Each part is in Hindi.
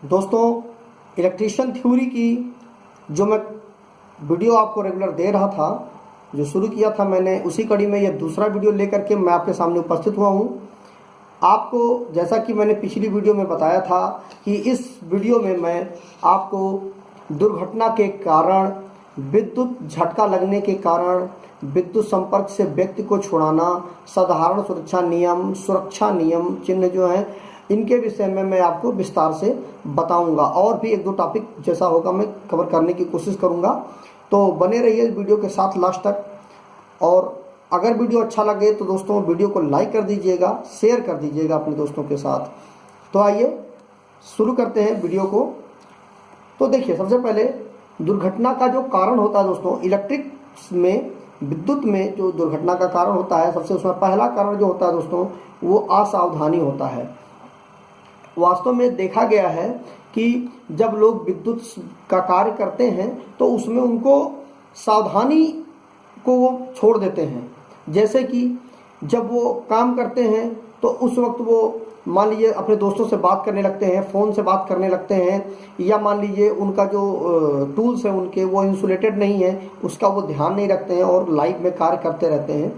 दोस्तों, इलेक्ट्रीशियन थ्योरी की जो मैं वीडियो आपको रेगुलर दे रहा था, जो शुरू किया था मैंने, उसी कड़ी में ये दूसरा वीडियो लेकर के मैं आपके सामने उपस्थित हुआ हूँ। आपको जैसा कि मैंने पिछली वीडियो में बताया था कि इस वीडियो में मैं आपको दुर्घटना के कारण, विद्युत झटका लगने के कारण, विद्युत संपर्क से व्यक्ति को छुड़ाना, साधारण सुरक्षा नियम चिन्ह जो हैं, इनके विषय में मैं आपको विस्तार से बताऊंगा। और भी एक दो टॉपिक जैसा होगा मैं कवर करने की कोशिश करूंगा। तो बने रहिए इस वीडियो के साथ लास्ट तक। और अगर वीडियो अच्छा लगे तो दोस्तों वीडियो को लाइक कर दीजिएगा, शेयर कर दीजिएगा अपने दोस्तों के साथ। तो आइए शुरू करते हैं वीडियो को। तो देखिए, सबसे पहले दुर्घटना का जो कारण होता है दोस्तों, इलेक्ट्रिक में, विद्युत में जो दुर्घटना का कारण होता है, सबसे उसमें पहला कारण जो होता है दोस्तों, वो असावधानी होता है। वास्तव में देखा गया है कि जब लोग विद्युत का कार्य करते हैं तो उसमें उनको सावधानी को वो छोड़ देते हैं। जैसे कि जब वो काम करते हैं तो उस वक्त वो मान लीजिए अपने दोस्तों से बात करने लगते हैं, फ़ोन से बात करने लगते हैं, या मान लीजिए उनका जो टूल्स हैं उनके वो इंसुलेटेड नहीं है, उसका वो ध्यान नहीं रखते हैं और लाइव में कार्य करते रहते हैं।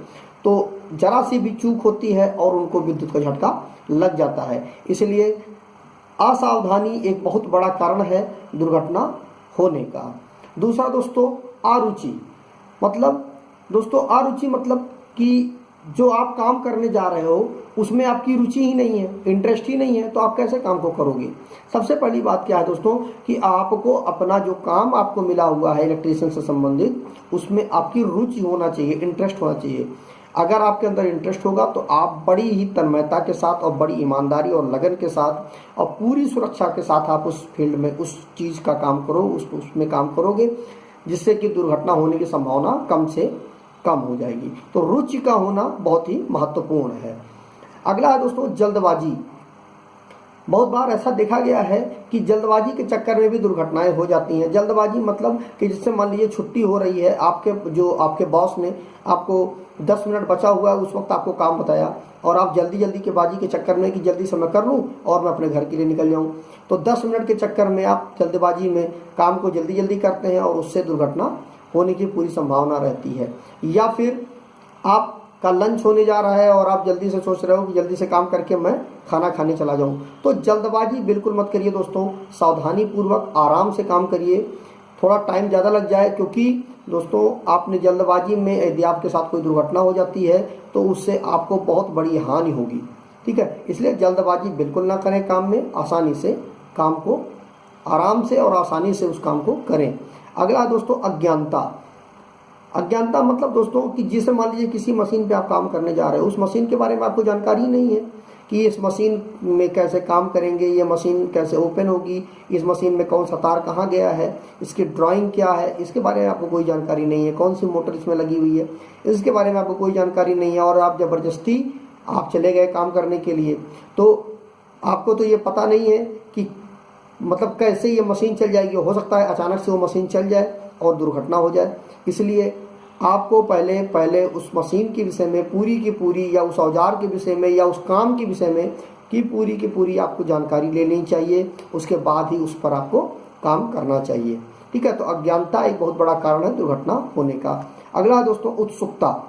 तो जरा सी भी चूक होती है और उनको विद्युत का झटका लग जाता है। इसलिए असावधानी एक बहुत बड़ा कारण है दुर्घटना होने का। दूसरा दोस्तों, अरुचि। मतलब कि जो आप काम करने जा रहे हो उसमें आपकी रुचि ही नहीं है, इंटरेस्ट ही नहीं है, तो आप कैसे काम को करोगे। सबसे पहली बात क्या है दोस्तों कि आपको अपना जो काम आपको मिला हुआ है इलेक्ट्रीशियन से संबंधित, उसमें आपकी रुचि होना चाहिए, इंटरेस्ट होना चाहिए। अगर आपके अंदर इंटरेस्ट होगा तो आप बड़ी ही तन्मयता के साथ और बड़ी ईमानदारी और लगन के साथ और पूरी सुरक्षा के साथ आप उस फील्ड में उस चीज़ का काम करो, उसमें काम करोगे, जिससे कि दुर्घटना होने की संभावना कम से कम हो जाएगी। तो रुचि का होना बहुत ही महत्वपूर्ण है। अगला है दोस्तों, जल्दबाजी। बहुत बार ऐसा देखा गया है कि जल्दबाजी के चक्कर में भी दुर्घटनाएं हो जाती हैं। जल्दबाजी मतलब कि जिससे मान लीजिए छुट्टी हो रही है, आपके बॉस ने आपको 10 मिनट बचा हुआ है, उस वक्त आपको काम बताया और आप जल्दी के बाजी के चक्कर में कि जल्दी से मैं कर लूँ और मैं अपने घर के लिए निकल जाऊँ, तो 10 मिनट के चक्कर में आप जल्दबाजी में काम को जल्दी करते हैं और उससे दुर्घटना होने की पूरी संभावना रहती है। या फिर आपका लंच होने जा रहा है और आप जल्दी से सोच रहे हो कि जल्दी से काम करके मैं खाना खाने चला जाऊं, तो जल्दबाजी बिल्कुल मत करिए दोस्तों। सावधानी पूर्वक आराम से काम करिए। थोड़ा टाइम ज़्यादा लग जाए, क्योंकि दोस्तों आपने जल्दबाजी में यदि आपके साथ कोई दुर्घटना हो जाती है तो उससे आपको बहुत बड़ी हानि होगी। ठीक है, इसलिए जल्दबाजी बिल्कुल ना करें काम में। आसानी से काम को, आराम से और आसानी से उस काम को करें। अगला दोस्तों, अज्ञानता मतलब दोस्तों कि जिसे मान लीजिए किसी मशीन पे आप काम करने जा रहे हो, उस मशीन के बारे में आपको जानकारी नहीं है कि इस मशीन में कैसे काम करेंगे, ये मशीन कैसे ओपन होगी, इस मशीन में कौन सा तार कहाँ गया है, इसकी ड्राइंग क्या है, इसके बारे में आपको कोई जानकारी नहीं है। कौन सी मोटर इसमें लगी हुई है, इसके बारे में आपको कोई जानकारी नहीं है, और आप ज़बरदस्ती आप चले गए काम करने के लिए, तो आपको तो ये पता नहीं है कि मतलब कैसे ये मशीन चल जाएगी। हो सकता है अचानक से वो मशीन चल जाए और दुर्घटना हो जाए। इसलिए आपको पहले उस मशीन के विषय में पूरी की पूरी, या उस औजार के विषय में, या उस काम के विषय में की पूरी आपको जानकारी लेनी चाहिए। उसके बाद ही उस पर आपको काम करना चाहिए। ठीक है, तो अज्ञानता एक बहुत बड़ा कारण है दुर्घटना होने का। अगला दोस्तों, उत्सुकता।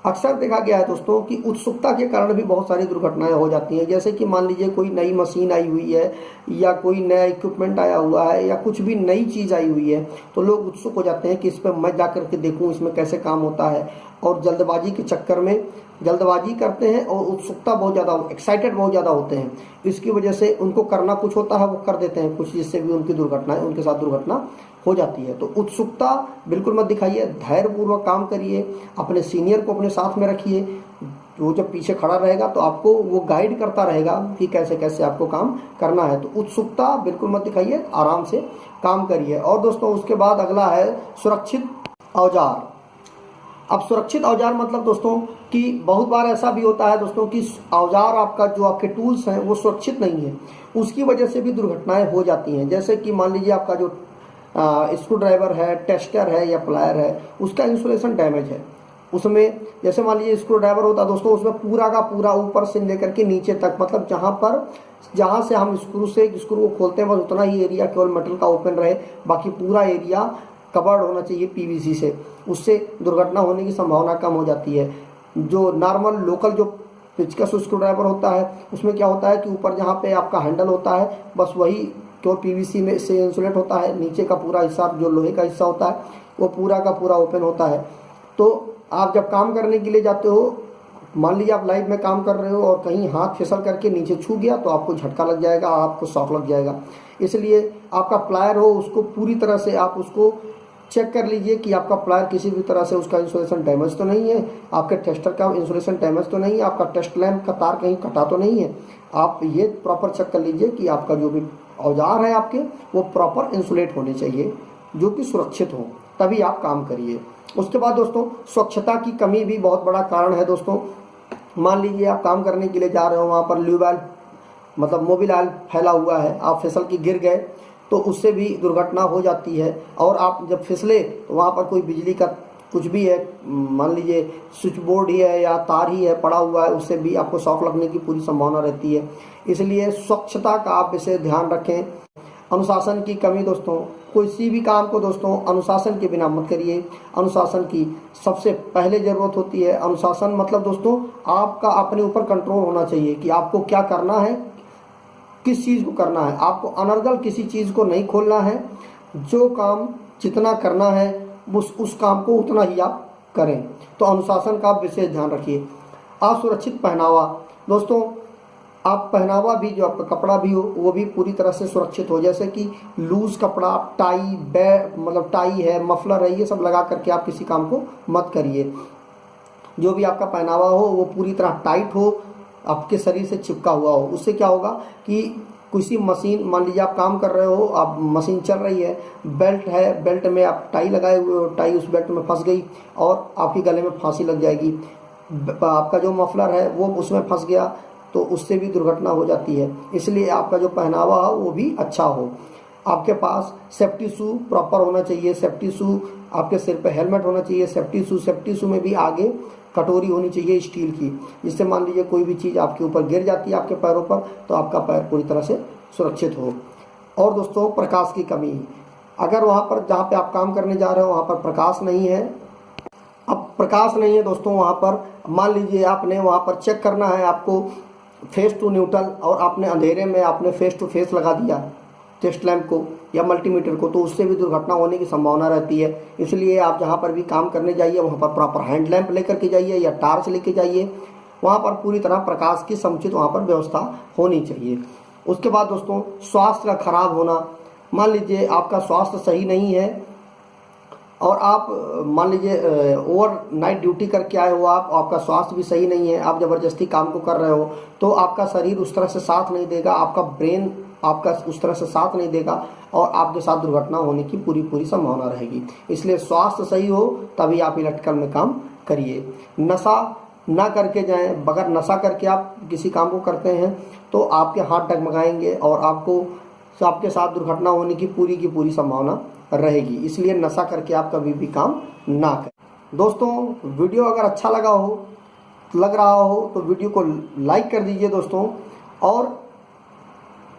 अक्सर देखा गया है दोस्तों कि उत्सुकता के कारण भी बहुत सारी दुर्घटनाएं हो जाती हैं। जैसे कि मान लीजिए कोई नई मशीन आई हुई है, या कोई नया इक्विपमेंट आया हुआ है, या कुछ भी नई चीज़ आई हुई है, तो लोग उत्सुक हो जाते हैं कि इस पर मैं जा करके देखूं इसमें कैसे काम होता है, और जल्दबाजी के चक्कर में जल्दबाजी करते हैं और उत्सुकता बहुत ज़्यादा, एक्साइटेड बहुत ज़्यादा होते हैं। इसकी वजह से उनको करना कुछ होता है, वो कर देते हैं कुछ, जिससे भी उनके साथ दुर्घटना हो जाती है। तो उत्सुकता बिल्कुल मत दिखाइए, धैर्यपूर्वक काम करिए, अपने सीनियर को अपने साथ में रखिए। वो जब पीछे खड़ा रहेगा तो आपको वो गाइड करता रहेगा कि कैसे कैसे आपको काम करना है। तो उत्सुकता बिल्कुल मत दिखाइए, आराम से काम करिए। और दोस्तों उसके बाद अगला है सुरक्षित औजार। अब सुरक्षित औजार मतलब दोस्तों कि बहुत बार ऐसा भी होता है दोस्तों कि औजार आपका, जो आपके टूल्स हैं वो सुरक्षित नहीं है, उसकी वजह से भी दुर्घटनाएं हो जाती हैं। जैसे कि मान लीजिए आपका जो स्क्रू ड्राइवर है, टेस्टर है या प्लायर है, उसका इंसुलेशन डैमेज है, उसमें जैसे मान लीजिए स्क्रू ड्राइवर होता है दोस्तों, उसमें पूरा का पूरा ऊपर से लेकर के नीचे तक, मतलब जहाँ से हम स्क्रू को खोलते हैं बस उतना ही एरिया केवल मेटल का ओपन रहे, बाकी पूरा एरिया कवर्ड होना चाहिए पीवीसी से। उससे दुर्घटना होने की संभावना कम हो जाती है। जो नॉर्मल लोकल जो पेचकस स्क्रू ड्राइवर होता है उसमें क्या होता है कि ऊपर जहाँ पे आपका हैंडल होता है बस वही केवल पीवीसी में से इंसुलेट होता है, नीचे का पूरा हिस्सा जो लोहे का हिस्सा होता है वो पूरा का पूरा ओपन होता है। तो आप जब काम करने के लिए जाते हो, मान लीजिए आप लाइव में काम कर रहे हो और कहीं हाथ फिसल करके नीचे छू गया तो आपको झटका लग जाएगा, आपको शॉक लग जाएगा। इसलिए आपका प्लायर हो उसको पूरी तरह से आप उसको चेक कर लीजिए कि आपका प्लायर किसी भी तरह से उसका इंसुलेशन डैमेज तो नहीं है, आपके टेस्टर का इंसुलेशन डैमेज तो नहीं है, आपका टेस्ट लैंप का तार कहीं कटा तो नहीं है। आप ये प्रॉपर चेक कर लीजिए कि आपका जो भी औजार है आपके वो प्रॉपर इंसुलेट होने चाहिए, जो कि सुरक्षित हो, तभी आप काम करिए। उसके बाद दोस्तों स्वच्छता की कमी भी बहुत बड़ा कारण है दोस्तों। मान लीजिए आप काम करने के लिए जा रहे हो, वहाँ पर ल्यूबॉयल मतलब मोबिल ऑयल फैला हुआ है, आप फिसल के गिर गए तो उससे भी दुर्घटना हो जाती है। और आप जब फिसले तो वहाँ पर कोई बिजली का कुछ भी है, मान लीजिए स्विच बोर्ड ही है या तार ही है पड़ा हुआ है, उससे भी आपको शॉक लगने की पूरी संभावना रहती है। इसलिए स्वच्छता का आप विशेष ध्यान रखें। अनुशासन की कमी दोस्तों, किसी भी काम को दोस्तों अनुशासन के बिना मत करिए। अनुशासन की सबसे पहले ज़रूरत होती है। अनुशासन मतलब दोस्तों आपका अपने ऊपर कंट्रोल होना चाहिए कि आपको क्या करना है, किस चीज़ को करना है। आपको अनर्गल किसी चीज़ को नहीं खोलना है। जो काम जितना करना है उस काम को उतना ही आप करें। तो अनुशासन का आप विशेष ध्यान रखिए। असुरक्षित पहनावा दोस्तों, आप पहनावा भी जो आपका कपड़ा भी हो वो भी पूरी तरह से सुरक्षित हो, जैसे कि लूज कपड़ा, टाई मतलब टाई है, मफलर है, ये सब लगा करके आप किसी काम को मत करिए। जो भी आपका पहनावा हो वो पूरी तरह टाइट हो, आपके शरीर से चिपका हुआ हो। उससे क्या होगा कि किसी मशीन, मान लीजिए आप काम कर रहे हो, आप मशीन चल रही है, बेल्ट है, बेल्ट में आप टाई लगाए हुए हो, टाई उस बेल्ट में फंस गई और आपके गले में फांसी लग जाएगी। आपका जो मफलर है वो उसमें फंस गया तो उससे भी दुर्घटना हो जाती है। इसलिए आपका जो पहनावा हो वो भी अच्छा हो। आपके पास सेफ्टी शू प्रॉपर होना चाहिए। सेफ्टी शू, आपके सिर पे हेलमेट होना चाहिए। सेफ्टी शू में भी आगे कटोरी होनी चाहिए स्टील की, जिससे मान लीजिए कोई भी चीज़ आपके ऊपर गिर जाती है आपके पैरों पर तो आपका पैर पूरी तरह से सुरक्षित हो। और दोस्तों प्रकाश की कमी, अगर वहाँ पर जहाँ पे आप काम करने जा रहे हो वहाँ पर प्रकाश नहीं है, अब प्रकाश नहीं है दोस्तों वहाँ पर, मान लीजिए आपने वहाँ पर चेक करना है आपको फेस टू न्यूट्रल और आपने अंधेरे में आपने फेस टू फेस लगा दिया टेस्ट लैंप को या मल्टीमीटर को, तो उससे भी दुर्घटना होने की संभावना रहती है। इसलिए आप जहाँ पर भी काम करने जाइए वहाँ पर प्रॉपर हैंड लैंप लेकर के जाइए या टार्च लेके जाइए। वहाँ पर पूरी तरह प्रकाश की समुचित वहाँ पर व्यवस्था होनी चाहिए। उसके बाद दोस्तों स्वास्थ्य का खराब होना, मान लीजिए आपका स्वास्थ्य सही नहीं है और आप मान लीजिए ओवर नाइट ड्यूटी करके आए हो, आपका स्वास्थ्य भी सही नहीं है, आप ज़बरदस्ती काम को कर रहे हो तो आपका शरीर उस तरह से साथ नहीं देगा, आपका ब्रेन आपका उस तरह से साथ नहीं देगा और आपके साथ दुर्घटना होने की पूरी संभावना रहेगी। इसलिए स्वास्थ्य सही हो तभी आप इलेक्ट्रिकल में काम करिए। नशा ना करके जाएं। अगर नशा करके आप किसी काम को करते हैं तो आपके हाथ डगमगाएंगे और आपके साथ दुर्घटना होने की पूरी संभावना रहेगी। इसलिए नशा करके आप कभी भी काम ना करें। दोस्तों वीडियो अगर अच्छा लग रहा हो तो वीडियो को लाइक कर दीजिए दोस्तों, और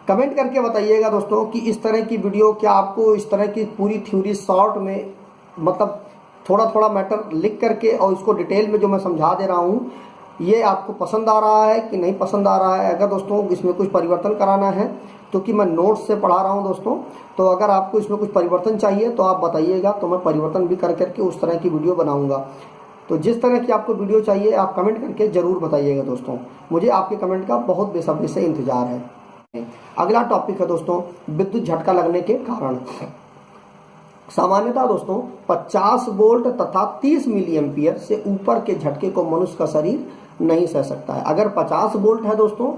कमेंट करके बताइएगा दोस्तों कि इस तरह की वीडियो, क्या आपको इस तरह की पूरी थ्योरी शॉर्ट में मतलब थोड़ा मैटर लिख करके और इसको डिटेल में जो मैं समझा दे रहा हूँ ये आपको पसंद आ रहा है कि नहीं पसंद आ रहा है। अगर दोस्तों इसमें कुछ परिवर्तन कराना है तो कि मैं नोट्स से पढ़ा रहा हूँ दोस्तों, तो अगर आपको इसमें कुछ परिवर्तन चाहिए तो आप बताइएगा, तो मैं परिवर्तन भी करके उस तरह की वीडियो बनाऊँगा। तो जिस तरह की आपको वीडियो चाहिए आप कमेंट करके ज़रूर बताइएगा दोस्तों, मुझे आपके कमेंट का बहुत बेसब्री से इंतजार है। अगला टॉपिक है दोस्तों विद्युत झटका लगने के कारण। सामान्यतः दोस्तों 50 वोल्ट तथा 30 मिली एम्पियर से ऊपर के झटके को मनुष्य का शरीर नहीं सह सकता है। अगर 50 वोल्ट है दोस्तों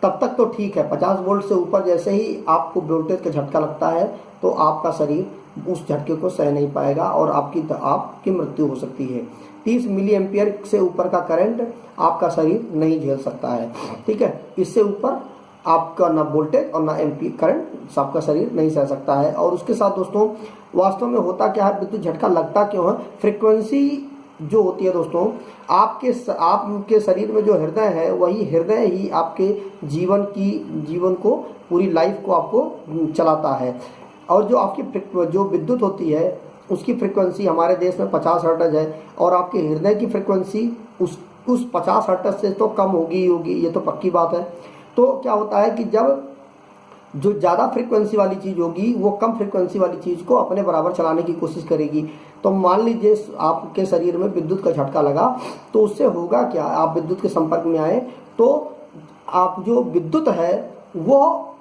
तब तक तो ठीक है, 50 वोल्ट से ऊपर जैसे ही आपको वोल्टेज का झटका लगता है तो आपका शरीर उस झटके को सह नहीं पाएगा और आपकी मृत्यु हो सकती है। 30 मिली एम्पियर से ऊपर का करंट आपका शरीर नहीं झेल सकता है, ठीक है। इससे ऊपर आपका ना वोल्टेज और ना एम्पी करंट आपका शरीर नहीं सह सकता है। और उसके साथ दोस्तों वास्तव में होता क्या है, विद्युत झटका लगता क्यों है, फ्रीक्वेंसी जो होती है दोस्तों, आपके शरीर में जो हृदय है वही हृदय ही आपके जीवन को, पूरी लाइफ को आपको चलाता है। और जो आपकी जो विद्युत होती है उसकी फ्रिक्वेंसी हमारे देश में 50 हर्ट्ज है, और आपके हृदय की फ्रिक्वेंसी उस 50 हर्ट्ज से तो कम होगी ही होगी, ये तो पक्की बात है। तो क्या होता है कि जब जो ज़्यादा फ्रिक्वेंसी वाली चीज़ होगी वो कम फ्रिक्वेंसी वाली चीज़ को अपने बराबर चलाने की कोशिश करेगी। तो मान लीजिए आपके शरीर में विद्युत का झटका लगा, तो उससे होगा क्या, आप विद्युत के संपर्क में आए तो आप जो विद्युत है वो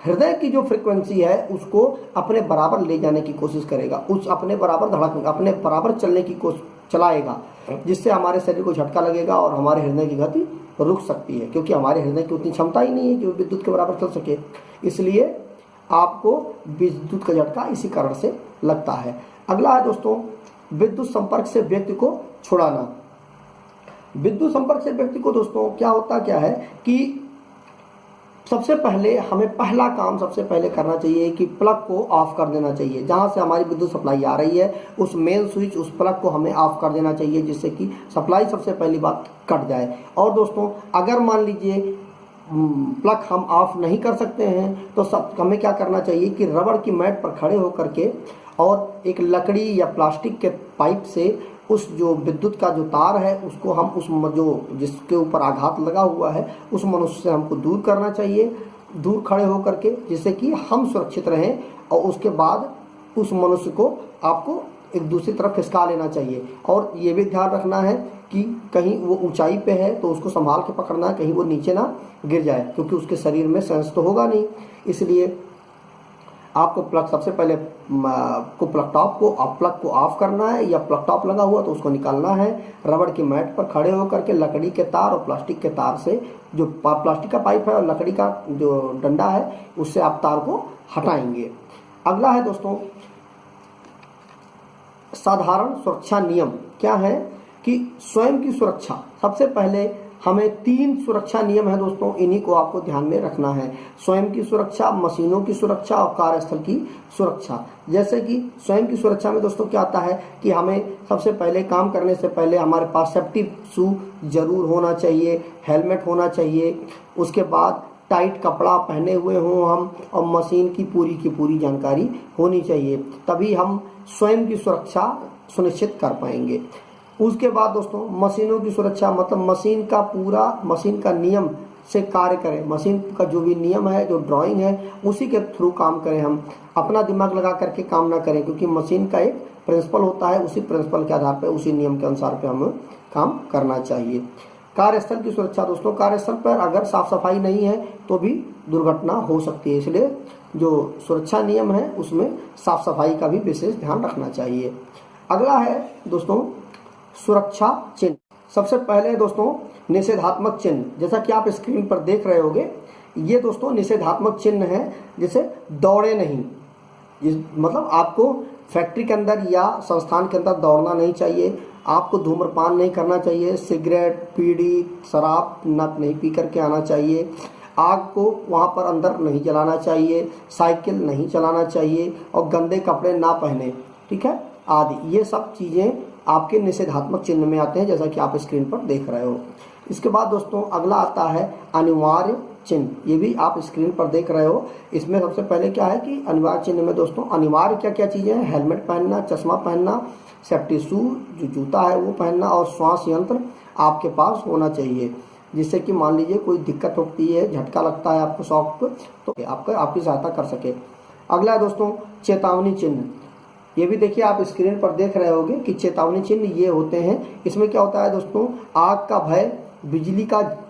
हृदय की जो फ्रिक्वेंसी है उसको अपने बराबर ले जाने की कोशिश करेगा, उस अपने बराबर चलने की कोशिश चलाएगा, जिससे हमारे शरीर को झटका लगेगा और हमारे हृदय की गति रुक सकती है, क्योंकि हमारे हृदय की उतनी क्षमता ही नहीं है कि वो विद्युत के बराबर चल सके। इसलिए आपको विद्युत का झटका इसी कारण से लगता है। अगला है दोस्तों, विद्युत संपर्क से व्यक्ति को छुड़ाना। विद्युत संपर्क से व्यक्ति को दोस्तों क्या है कि सबसे पहले हमें पहला काम सबसे पहले करना चाहिए कि प्लग को ऑफ कर देना चाहिए। जहां से हमारी विद्युत सप्लाई आ रही है उस मेन स्विच, उस प्लग को हमें ऑफ कर देना चाहिए, जिससे कि सप्लाई सबसे पहली बात कट जाए। और दोस्तों अगर मान लीजिए प्लग हम ऑफ नहीं कर सकते हैं तो हमें क्या करना चाहिए कि रबड़ की मैट पर खड़े होकर के और एक लकड़ी या प्लास्टिक के पाइप से उस जो विद्युत का जो तार है उसको हम उस जो जिसके ऊपर आघात लगा हुआ है उस मनुष्य से हमको दूर करना चाहिए, दूर खड़े होकर के, जिससे कि हम सुरक्षित रहें। और उसके बाद उस मनुष्य को आपको एक दूसरी तरफ खिसका लेना चाहिए। और ये भी ध्यान रखना है कि कहीं वो ऊंचाई पे है तो उसको संभाल के पकड़ना है, कहीं वो नीचे ना गिर जाए, क्योंकि उसके शरीर में सेंस तो होगा नहीं। इसलिए आपको प्लग सबसे पहले प्लग को ऑफ करना है, या प्लग टॉप लगा हुआ तो उसको निकालना है। रबड़ की मैट पर खड़े होकर के लकड़ी के तार और प्लास्टिक के तार से, जो प्लास्टिक का पाइप है और लकड़ी का जो डंडा है उससे आप तार को हटाएंगे। अगला है दोस्तों साधारण सुरक्षा नियम। क्या है कि स्वयं की सुरक्षा, सबसे पहले हमें 3 सुरक्षा नियम है दोस्तों, इन्हीं को आपको ध्यान में रखना है। स्वयं की सुरक्षा, मशीनों की सुरक्षा और कार्यस्थल की सुरक्षा। जैसे कि स्वयं की सुरक्षा में दोस्तों क्या आता है कि हमें सबसे पहले काम करने से पहले हमारे पास सेफ्टी शू जरूर होना चाहिए, हेलमेट होना चाहिए, उसके बाद टाइट कपड़ा पहने हुए हों हम, और मशीन की पूरी जानकारी होनी चाहिए, तभी हम स्वयं की सुरक्षा सुनिश्चित कर पाएंगे। उसके बाद दोस्तों मशीनों की सुरक्षा, मतलब मशीन का नियम से कार्य करें, मशीन का जो भी नियम है, जो ड्राइंग है उसी के थ्रू काम करें। हम अपना दिमाग लगा करके काम ना करें, क्योंकि मशीन का एक प्रिंसिपल होता है, उसी प्रिंसिपल के आधार पर, उसी नियम के अनुसार पे हमें काम करना चाहिए। कार्यस्थल की सुरक्षा दोस्तों, कार्यस्थल पर अगर साफ सफाई नहीं है तो भी दुर्घटना हो सकती है, इसलिए जो सुरक्षा नियम है उसमें साफ सफाई का भी विशेष ध्यान रखना चाहिए। अगला है दोस्तों सुरक्षा चिन्ह। सबसे पहले दोस्तों निषेधात्मक चिन्ह, जैसा कि आप स्क्रीन पर देख रहे होंगे, ये दोस्तों निषेधात्मक चिन्ह है। जैसे दौड़े नहीं, मतलब आपको फैक्ट्री के अंदर या संस्थान के अंदर दौड़ना नहीं चाहिए, आपको धूम्रपान नहीं करना चाहिए, सिगरेट, बीड़ी, शराब नहीं पी करके आना चाहिए, आग को वहाँ पर अंदर नहीं जलाना चाहिए, साइकिल नहीं चलाना चाहिए, और गंदे कपड़े ना पहने, ठीक है, आदि। ये सब चीज़ें आपके निषेधात्मक चिन्ह में आते हैं, जैसा कि आप स्क्रीन पर देख रहे हो। इसके बाद दोस्तों अगला आता है अनिवार्य चिन्ह। ये भी आप स्क्रीन पर देख रहे हो। इसमें सबसे पहले क्या है कि अनिवार्य चिन्ह में दोस्तों अनिवार्य क्या क्या चीज़ें हैं, हेलमेट पहनना, चश्मा पहनना, सेफ्टी शू जो जूता है वो पहनना, और श्वास यंत्र आपके पास होना चाहिए, जिससे कि मान लीजिए कोई दिक्कत होती है, झटका लगता है आपको शॉक, तो आपकी सहायता कर सके। अगला दोस्तों चेतावनी चिन्ह। ये भी देखिए आप स्क्रीन पर देख रहे होंगे कि चेतावनी चिन्ह ये होते हैं। इसमें क्या होता है दोस्तों, आग का भय,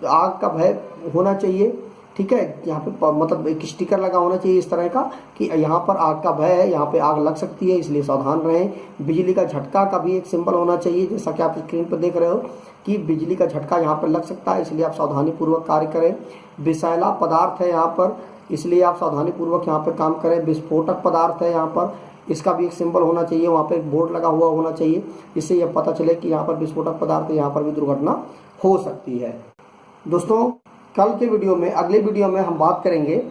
आग का भय होना चाहिए, ठीक है। यहाँ पे मतलब एक स्टिकर लगा होना चाहिए इस तरह का कि यहाँ पर आग का भय है, यहाँ पे आग लग सकती है, इसलिए सावधान रहें। बिजली का झटका का भी एक सिंबल होना चाहिए, जैसा कि आप स्क्रीन पर देख रहे हो कि बिजली का झटका यहाँ पर लग सकता है, इसलिए आप सावधानी पूर्वक कार्य करें। विषैला पदार्थ है यहाँ पर, इसलिए आप सावधानी पूर्वक यहाँ पर काम करें। विस्फोटक पदार्थ है यहाँ पर, इसका भी एक सिंबल होना चाहिए, वहाँ पे एक बोर्ड लगा हुआ होना चाहिए, जिससे यह पता चले कि यहाँ पर विस्फोटक पदार्थ है, यहाँ पर भी दुर्घटना हो सकती है। दोस्तों कल के वीडियो में, अगले वीडियो में हम बात करेंगे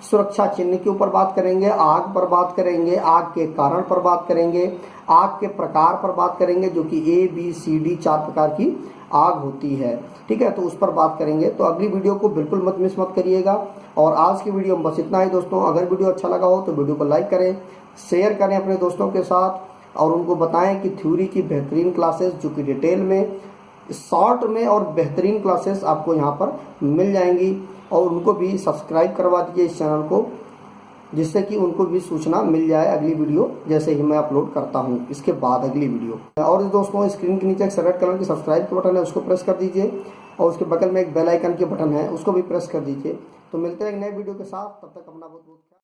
सुरक्षा चिन्ह के ऊपर बात करेंगे, आग पर बात करेंगे, आग के कारण पर बात करेंगे, आग के प्रकार पर बात करेंगे, जो कि ABCD 4 प्रकार की आग होती है। ठीक है, तो उस पर बात करेंगे। तो अगली वीडियो को बिल्कुल मिस मत करिएगा। और आज की वीडियो में बस इतना ही दोस्तों। अगर वीडियो अच्छा लगा हो तो वीडियो को लाइक करें, शेयर करें अपने दोस्तों के साथ, और उनको बताएं कि थ्योरी की बेहतरीन क्लासेस जो कि डिटेल में, शॉर्ट में और बेहतरीन क्लासेस आपको यहाँ पर मिल जाएंगी। और उनको भी सब्सक्राइब करवा दीजिए इस चैनल को, जिससे कि उनको भी सूचना मिल जाए अगली वीडियो जैसे ही मैं अपलोड करता हूँ इसके बाद अगली वीडियो। और दोस्तों स्क्रीन के नीचे एक रेड कलर की सब्सक्राइब का बटन है, उसको प्रेस कर दीजिए, और उसके बगल में एक बेल आइकन के बटन है, उसको भी प्रेस कर दीजिए। तो मिलते हैं एक नए वीडियो के साथ, तब तक अपना बहुत बहुत